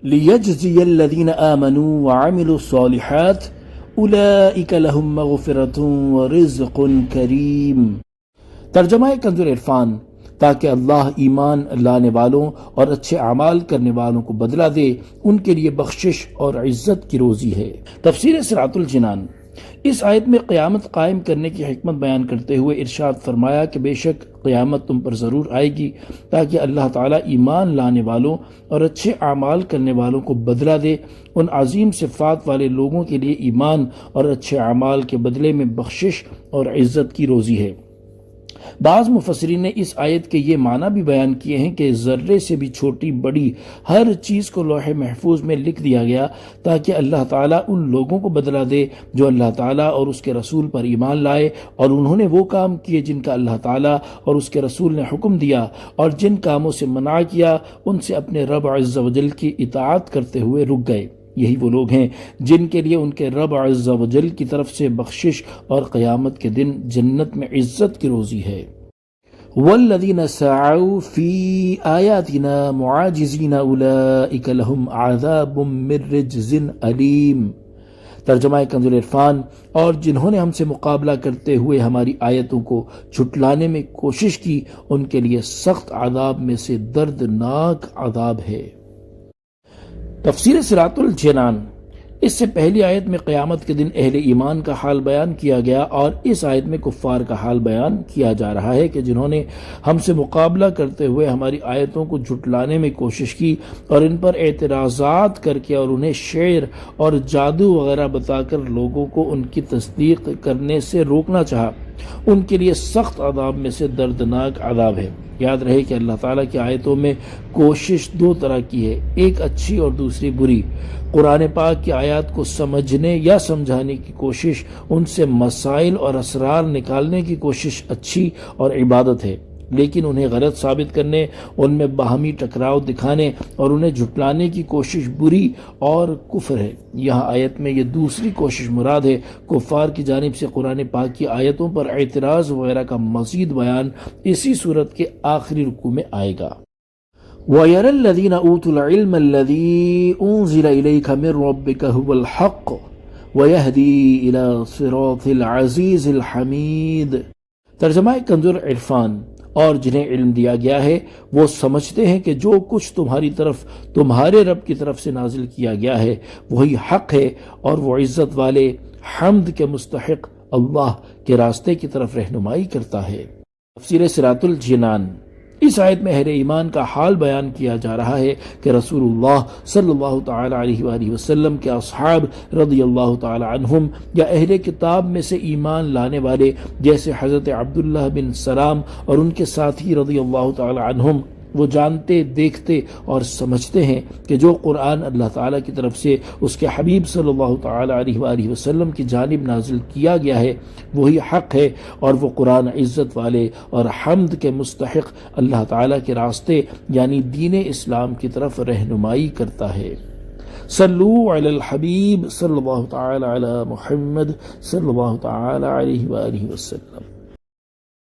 لِيَجْزِيَ الَّذِينَ آمَنُوا وَعَمِلُوا الصَّالِحَاتِ أُولَئِكَ لَهُمْ مَغْفِرَةٌ وَرِزْقٌ كَرِيمٌ۔ ترجمہ کنز العرفان، تاکہ اللہ ایمان لانے والوں اور اچھے اعمال کرنے والوں کو بدلہ دے، ان کے لیے بخشش اور عزت کی روزی ہے۔ تفسیر صراط الجنان۔ اس آیت میں قیامت قائم کرنے کی حکمت بیان کرتے ہوئے ارشاد فرمایا کہ بے شک قیامت تم پر ضرور آئے گی تاکہ اللہ تعالیٰ ایمان لانے والوں اور اچھے اعمال کرنے والوں کو بدلہ دے۔ ان عظیم صفات والے لوگوں کے لیے ایمان اور اچھے اعمال کے بدلے میں بخشش اور عزت کی روزی ہے۔ بعض مفسرین نے اس آیت کے یہ معنی بھی بیان کیے ہیں کہ ذرے سے بھی چھوٹی بڑی ہر چیز کو لوح محفوظ میں لکھ دیا گیا تاکہ اللہ تعالیٰ ان لوگوں کو بدلہ دے جو اللہ تعالیٰ اور اس کے رسول پر ایمان لائے اور انہوں نے وہ کام کیے جن کا اللہ تعالیٰ اور اس کے رسول نے حکم دیا، اور جن کاموں سے منع کیا ان سے اپنے رب عز و جل کی اطاعت کرتے ہوئے رک گئے۔ یہی وہ لوگ ہیں جن کے لیے ان کے رب عز و جل کی طرف سے بخشش اور قیامت کے دن جنت میں عزت کی روزی ہے۔ وَالَّذِينَ سَعَوْا فِي آيَاتِنَا مُعَاجِزِينَ أُولَئِكَ لَهُمْ عَذَابٌ مِّن رِجْزٍ أَلِيمٌ۔ ترجمہ کنز العرفان، اور جنہوں نے ہم سے مقابلہ کرتے ہوئے ہماری آیتوں کو جھٹلانے میں کوشش کی، ان کے لیے سخت عذاب میں سے دردناک عذاب ہے۔ تفسیر صراط الجنان۔ اس سے پہلی آیت میں قیامت کے دن اہل ایمان کا حال بیان کیا گیا، اور اس آیت میں کفار کا حال بیان کیا جا رہا ہے کہ جنہوں نے ہم سے مقابلہ کرتے ہوئے ہماری آیتوں کو جھٹلانے میں کوشش کی اور ان پر اعتراضات کر کے اور انہیں شعر اور جادو وغیرہ بتا کر لوگوں کو ان کی تصدیق کرنے سے روکنا چاہا، ان کے لیے سخت عذاب میں سے دردناک عذاب ہے۔ یاد رہے کہ اللہ تعالیٰ کی آیتوں میں کوشش دو طرح کی ہے، ایک اچھی اور دوسری بری۔ قرآن پاک کی آیات کو سمجھنے یا سمجھانے کی کوشش، ان سے مسائل اور اسرار نکالنے کی کوشش اچھی اور عبادت ہے، لیکن انہیں غلط ثابت کرنے، ان میں باہمی ٹکراؤ دکھانے اور انہیں جھٹلانے کی کوشش بری اور کفر ہے۔ یہاں آیت میں یہ دوسری کوشش مراد ہے۔ کفار کی جانب سے قرآن پاک کی آیتوں پر اعتراض وغیرہ کا مزید بیان اسی صورت کے آخری رکوع میں آئے گا۔ وَيَرَى الَّذِينَ أُوتُوا الْعِلْمَ الَّذِي أُنزِلَ إِلَيْكَ مِن رَّبِّكَ هُوَ الْحَقُّ وَيَهْدِي إِلَى صِرَاطِ الْعَزِيزِ الْحَمِيدِ۔ ترجمہ کنز العرفان۔ اور جنہیں علم دیا گیا ہے وہ سمجھتے ہیں کہ جو کچھ تمہاری طرف تمہارے رب کی طرف سے نازل کیا گیا ہے وہی حق ہے، اور وہ عزت والے حمد کے مستحق اللہ کے راستے کی طرف رہنمائی کرتا ہے۔ تفسیر صراط الجنان۔ اس آیت میں اہل ایمان کا حال بیان کیا جا رہا ہے کہ رسول اللہ صلی اللہ تعالی علیہ وآلہ وسلم کے اصحاب رضی اللہ تعالی عنہم یا اہل کتاب میں سے ایمان لانے والے جیسے حضرت عبداللہ بن سلام اور ان کے ساتھی رضی اللہ تعالی عنہم، وہ جانتے، دیکھتے اور سمجھتے ہیں کہ جو قرآن اللہ تعالیٰ کی طرف سے اس کے حبیب صلی اللہ تعالی علیہ وآلہ وسلم کی جانب نازل کیا گیا ہے وہی حق ہے، اور وہ قرآن عزت والے اور حمد کے مستحق اللہ تعالیٰ کے راستے یعنی دین اسلام کی طرف رہنمائی کرتا ہے۔ صلو علی الحبیب صلی اللہ تعالی علی محمد صلی اللہ تعالی علیہ وآلہ وسلم۔